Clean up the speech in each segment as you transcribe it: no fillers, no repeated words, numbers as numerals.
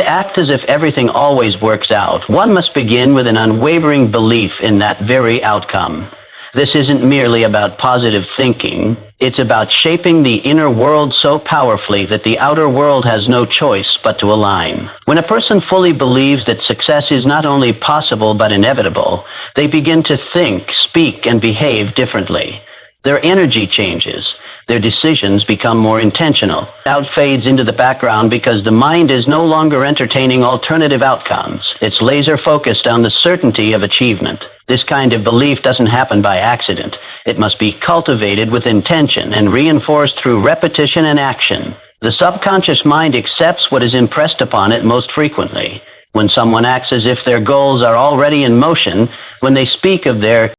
act as if everything always works out, one must begin with an unwavering belief in that very outcome. This isn't merely about positive thinking. It's about shaping the inner world so powerfully that the outer world has no choice but to align. When a person fully believes that success is not only possible but inevitable, they begin to think, speak, and behave differently. Their energy changes. Their decisions become more intentional. Doubt fades into the background because the mind is no longer entertaining alternative outcomes. It's laser focused on the certainty of achievement. This kind of belief doesn't happen by accident. It must be cultivated with intention and reinforced through repetition and action. The subconscious mind accepts what is impressed upon it most frequently. When someone acts as if their goals are already in motion, when they speak of their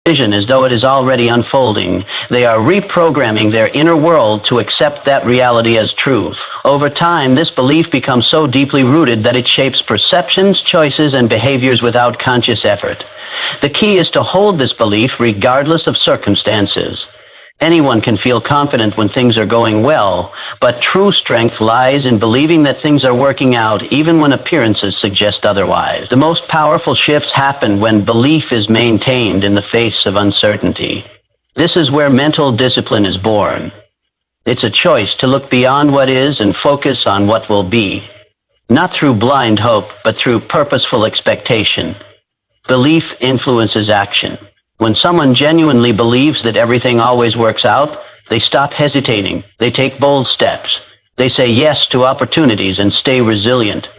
vision as though it is already unfolding, they are reprogramming their inner world to accept that reality as truth. Over time, this belief becomes so deeply rooted that it shapes perceptions, choices, and behaviors without conscious effort. The key is to hold this belief regardless of circumstances. Anyone can feel confident when things are going well, but true strength lies in believing that things are working out even when appearances suggest otherwise. The most powerful shifts happen when belief is maintained in the face of uncertainty. This is where mental discipline is born. It's a choice to look beyond what is and focus on what will be. Not through blind hope, but through purposeful expectation. Belief influences action. When someone genuinely believes that everything always works out, they stop hesitating. They take bold steps. They say yes to opportunities and stay resilient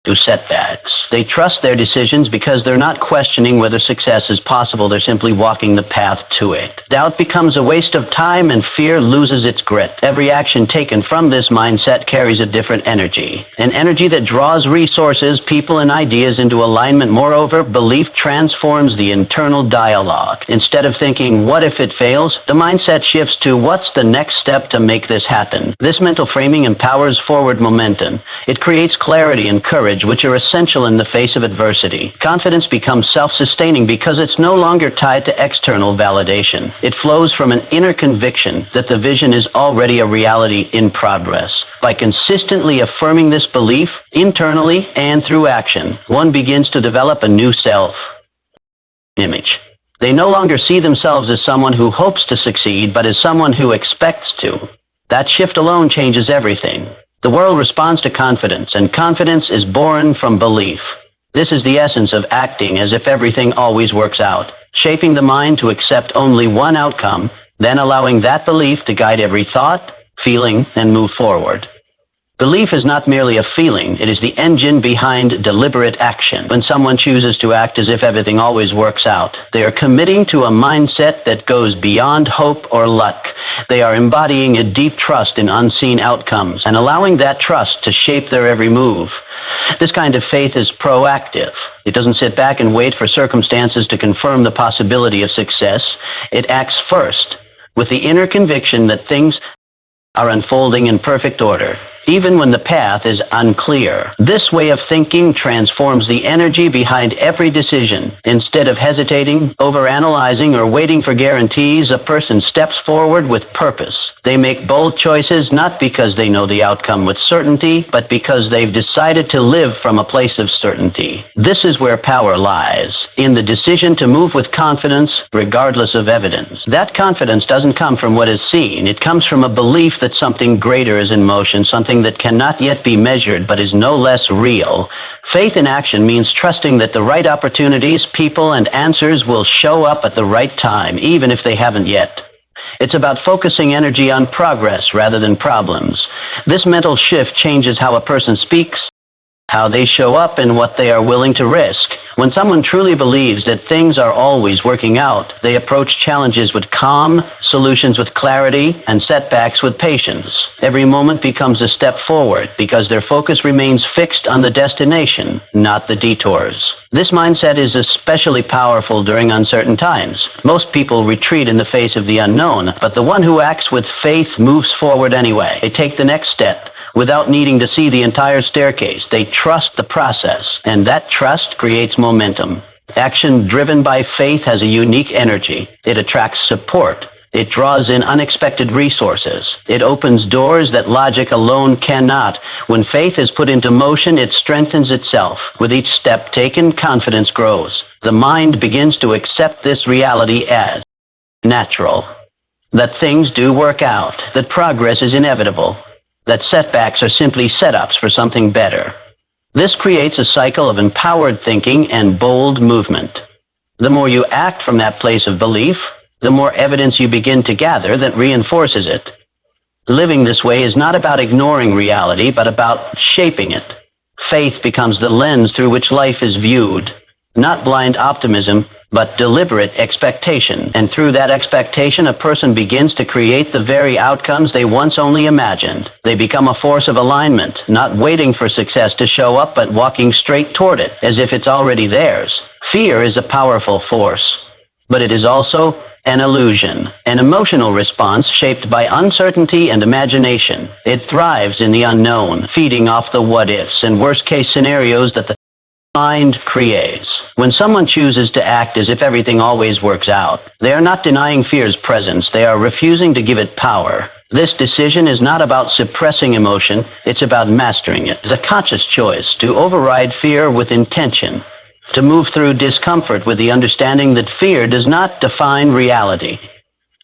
to setbacks. They trust their decisions because they're not questioning whether success is possible. They're simply walking the path to it. Doubt becomes a waste of time and fear loses its grit. Every action taken from this mindset carries a different energy. An energy that draws resources, people, and ideas into alignment. Moreover, belief transforms the internal dialogue. Instead of thinking, what if it fails? The mindset shifts to, what's the next step to make this happen? This mental framing empowers forward momentum. It creates clarity and courage, which are essential in the face of adversity. Confidence becomes self-sustaining because it's no longer tied to external validation. It flows from an inner conviction that the vision is already a reality in progress. By consistently affirming this belief, internally and through action, one begins to develop a new self-image. They no longer see themselves as someone who hopes to succeed, but as someone who expects to. That shift alone changes everything. The world responds to confidence, and confidence is born from belief. This is the essence of acting as if everything always works out, shaping the mind to accept only one outcome, then allowing that belief to guide every thought, feeling, and move forward. Belief is not merely a feeling, it is the engine behind deliberate action. When someone chooses to act as if everything always works out, they are committing to a mindset that goes beyond hope or luck. They are embodying a deep trust in unseen outcomes and allowing that trust to shape their every move. This kind of faith is proactive. It doesn't sit back and wait for circumstances to confirm the possibility of success. It acts first, with the inner conviction that things are unfolding in perfect order, even when the path is unclear. This way of thinking transforms the energy behind every decision. Instead of hesitating, overanalyzing, or waiting for guarantees, a person steps forward with purpose. They make bold choices not because they know the outcome with certainty, but because they've decided to live from a place of certainty. This is where power lies, in the decision to move with confidence regardless of evidence. That confidence doesn't come from what is seen. It comes from a belief that something greater is in motion, something that cannot yet be measured but is no less real. Faith in action means trusting that the right opportunities, people, and answers will show up at the right time, even if they haven't yet. It's about focusing energy on progress rather than problems. This mental shift changes how a person speaks, how they show up, and what they are willing to risk. When someone truly believes that things are always working out, they approach challenges with calm, solutions with clarity, and setbacks with patience. Every moment becomes a step forward because their focus remains fixed on the destination, not the detours. This mindset is especially powerful during uncertain times. Most people retreat in the face of the unknown, but the one who acts with faith moves forward anyway. They take the next step without needing to see the entire staircase. They trust the process, and that trust creates momentum. Action driven by faith has a unique energy. It attracts support, It draws in unexpected resources. It opens doors that logic alone cannot. When faith is put into motion, it strengthens itself. With each step taken, confidence grows. The mind begins to accept this reality as natural. That things do work out. That progress is inevitable. That setbacks are simply setups for something better. This creates a cycle of empowered thinking and bold movement. The more you act from that place of belief, the more evidence you begin to gather that reinforces it. Living this way is not about ignoring reality, but about shaping it. Faith becomes the lens through which life is viewed. Not blind optimism, but deliberate expectation. And through that expectation, a person begins to create the very outcomes they once only imagined. They become a force of alignment, not waiting for success to show up, but walking straight toward it, as if it's already theirs. Fear is a powerful force, but it is also an illusion, an emotional response shaped by uncertainty and imagination. It thrives in the unknown, feeding off the what-ifs and worst-case scenarios that the mind creates. When someone chooses to act as if everything always works out, they are not denying fear's presence, they are refusing to give it power. This decision is not about suppressing emotion, it's about mastering it. The conscious choice to override fear with intention, to move through discomfort with the understanding that fear does not define reality.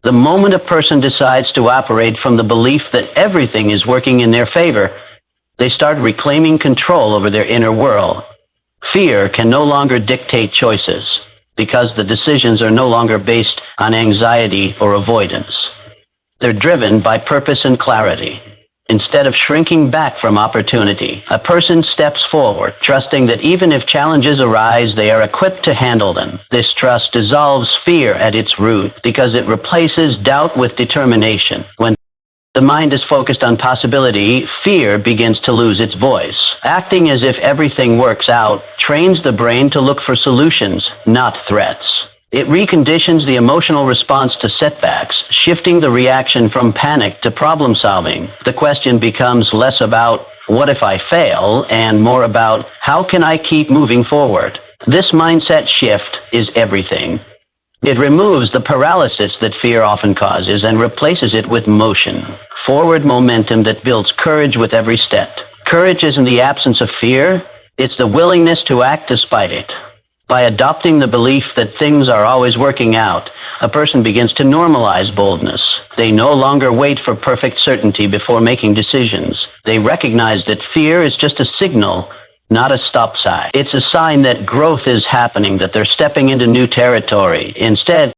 The moment a person decides to operate from the belief that everything is working in their favor, they start reclaiming control over their inner world. Fear can no longer dictate choices because the decisions are no longer based on anxiety or avoidance. They're driven by purpose and clarity. Instead of shrinking back from opportunity, a person steps forward, trusting that even if challenges arise, they are equipped to handle them. This trust dissolves fear at its root because it replaces doubt with determination. When the mind is focused on possibility, fear begins to lose its voice. Acting as if everything works out trains the brain to look for solutions, not threats. It reconditions the emotional response to setbacks, shifting the reaction from panic to problem solving. The question becomes less about what if I fail and more about how can I keep moving forward. This mindset shift is everything. It removes the paralysis that fear often causes and replaces it with motion, forward momentum that builds courage with every step. Courage isn't the absence of fear, it's the willingness to act despite it. By adopting the belief that things are always working out, a person begins to normalize boldness. They no longer wait for perfect certainty before making decisions. They recognize that fear is just a signal, not a stop sign. It's a sign that growth is happening, that they're stepping into new territory. Instead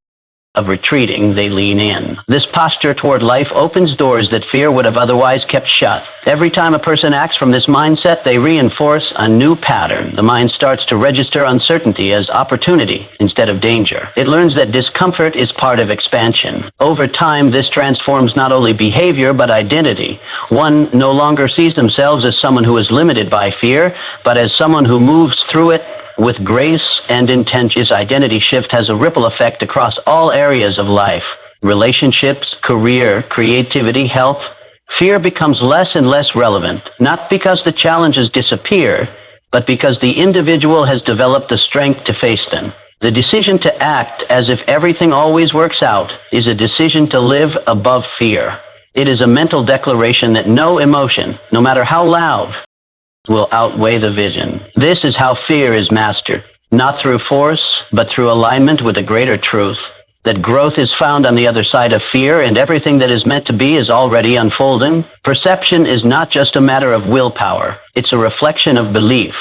of retreating, they lean in. This posture toward life opens doors that fear would have otherwise kept shut. Every time a person acts from this mindset, they reinforce a new pattern. The mind starts to register uncertainty as opportunity instead of danger. It learns that discomfort is part of expansion. Over time, this transforms not only behavior, but identity. One no longer sees themselves as someone who is limited by fear, but as someone who moves through it with grace and intention. This identity shift has a ripple effect across all areas of life. Relationships, career, creativity, health. Fear becomes less and less relevant, not because the challenges disappear, but because the individual has developed the strength to face them. The decision to act as if everything always works out is a decision to live above fear. It is a mental declaration that no emotion, no matter how loud, will outweigh the vision. This is how fear is mastered, not through force, but through alignment with a greater truth, that growth is found on the other side of fear and everything that is meant to be is already unfolding. Perception is not just a matter of willpower, it's a reflection of belief.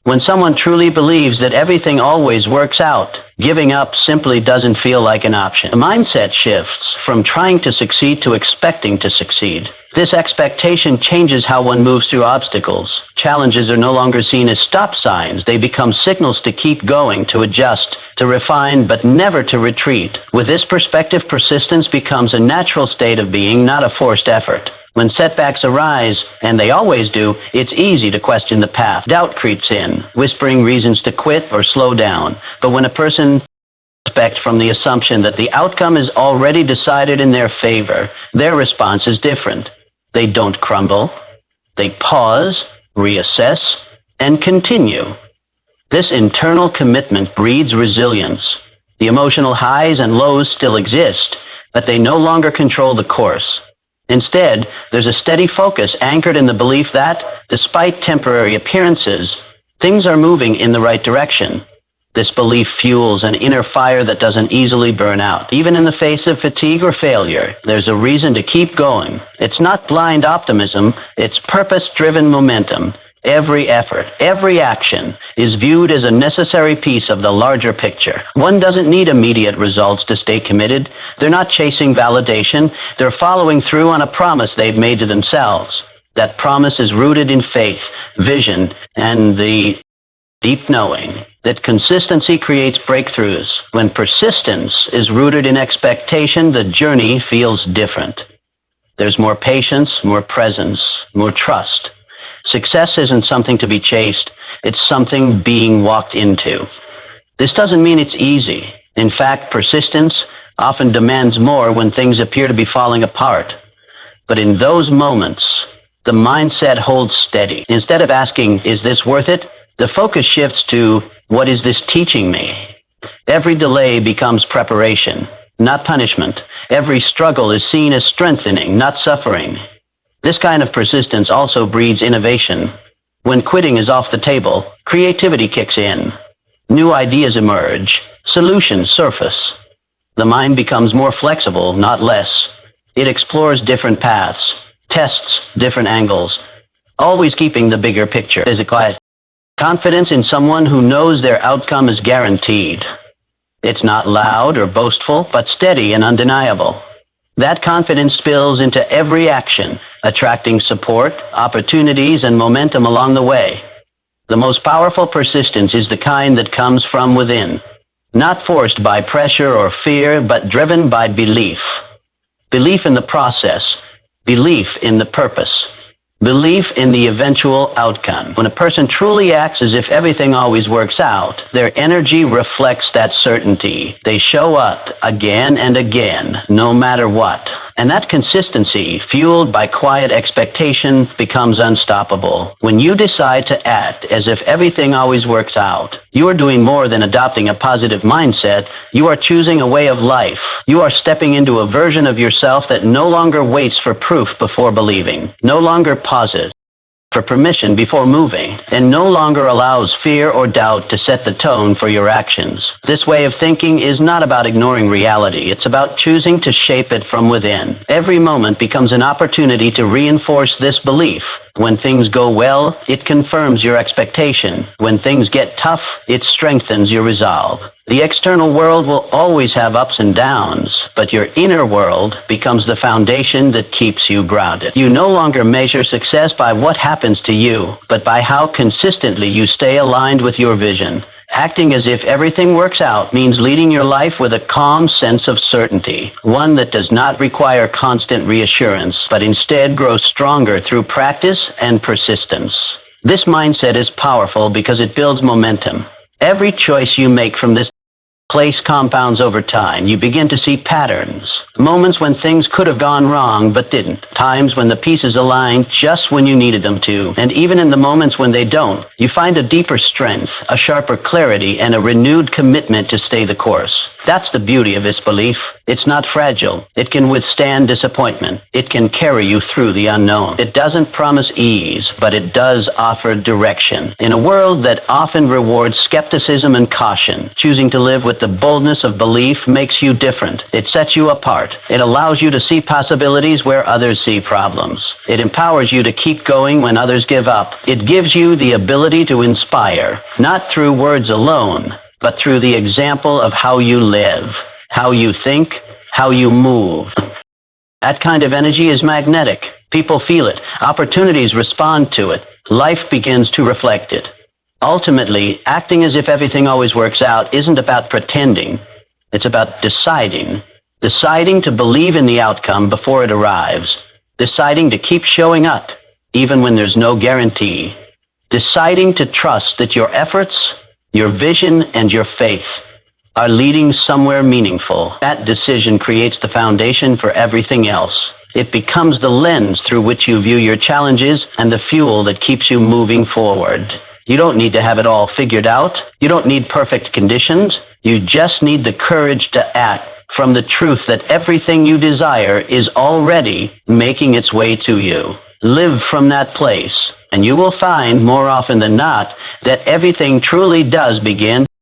When someone truly believes that everything always works out, giving up simply doesn't feel like an option. The mindset shifts from trying to succeed to expecting to succeed. This expectation changes how one moves through obstacles. Challenges are no longer seen as stop signs. They become signals to keep going, to adjust, to refine, but never to retreat. With this perspective, persistence becomes a natural state of being, not a forced effort. When setbacks arise, and they always do, it's easy to question the path. Doubt creeps in, whispering reasons to quit or slow down. But when a person expects from the assumption that the outcome is already decided in their favor, their response is different. They don't crumble. They pause, reassess, and continue. This internal commitment breeds resilience. The emotional highs and lows still exist, but they no longer control the course. Instead, there's a steady focus anchored in the belief that, despite temporary appearances, things are moving in the right direction. This belief fuels an inner fire that doesn't easily burn out. Even in the face of fatigue or failure, there's a reason to keep going. It's not blind optimism, it's purpose-driven momentum. Every effort, every action is viewed as a necessary piece of the larger picture. One doesn't need immediate results to stay committed. They're not chasing validation. They're following through on a promise they've made to themselves. That promise is rooted in faith, vision, and the deep knowing that consistency creates breakthroughs. When persistence is rooted in expectation, the journey feels different. There's more patience, more presence, more trust. Success isn't something to be chased, it's something being walked into. This doesn't mean it's easy. In fact, persistence often demands more when things appear to be falling apart. But in those moments, the mindset holds steady. Instead of asking, is this worth it? The focus shifts to, what is this teaching me? Every delay becomes preparation, not punishment. Every struggle is seen as strengthening, not suffering. This kind of persistence also breeds innovation. When quitting is off the table, creativity kicks in. New ideas emerge. Solutions surface. The mind becomes more flexible, not less. It explores different paths, tests different angles, always keeping the bigger picture. Is it quiet? Confidence in someone who knows their outcome is guaranteed. It's not loud or boastful, but steady and undeniable. That confidence spills into every action, attracting support, opportunities, and momentum along the way. The most powerful persistence is the kind that comes from within, not forced by pressure or fear, but driven by belief. Belief in the process, belief in the purpose, belief in the eventual outcome. When a person truly acts as if everything always works out, their energy reflects that certainty. They show up again and again, no matter what. And that consistency, fueled by quiet expectation, becomes unstoppable. When you decide to act as if everything always works out, you are doing more than adopting a positive mindset. You are choosing a way of life. You are stepping into a version of yourself that no longer waits for proof before believing, no longer pauses for permission before moving, and no longer allows fear or doubt to set the tone for your actions. This way of thinking is not about ignoring reality. It's about choosing to shape it from within. Every moment becomes an opportunity to reinforce this belief. When things go well, it confirms your expectation. When things get tough, it strengthens your resolve. The external world will always have ups and downs, but your inner world becomes the foundation that keeps you grounded. You no longer measure success by what happens to you, but by how consistently you stay aligned with your vision. Acting as if everything works out means leading your life with a calm sense of certainty, one that does not require constant reassurance, but instead grows stronger through practice and persistence. This mindset is powerful because it builds momentum. Every choice you make from this place compounds over time. You begin to see patterns, moments when things could have gone wrong but didn't, times when the pieces aligned just when you needed them to, and even in the moments when they don't, you find a deeper strength, a sharper clarity, and a renewed commitment to stay the course. That's the beauty of this belief. It's not fragile. It can withstand disappointment. It can carry you through the unknown. It doesn't promise ease, but it does offer direction. In a world that often rewards skepticism and caution, choosing to live with the boldness of belief makes you different. It sets you apart. It allows you to see possibilities where others see problems. It empowers you to keep going when others give up. It gives you the ability to inspire, not through words alone, but through the example of how you live, how you think, how you move. That kind of energy is magnetic. People feel it. Opportunities respond to it. Life begins to reflect it. Ultimately, acting as if everything always works out isn't about pretending. It's about deciding. Deciding to believe in the outcome before it arrives. Deciding to keep showing up, even when there's no guarantee. Deciding to trust that your efforts, your vision, and your faith are leading somewhere meaningful. That decision creates the foundation for everything else. It becomes the lens through which you view your challenges and the fuel that keeps you moving forward. You don't need to have it all figured out. You don't need perfect conditions. You just need the courage to act from the truth that everything you desire is already making its way to you. Live from that place, and you will find more often than not that everything truly does begin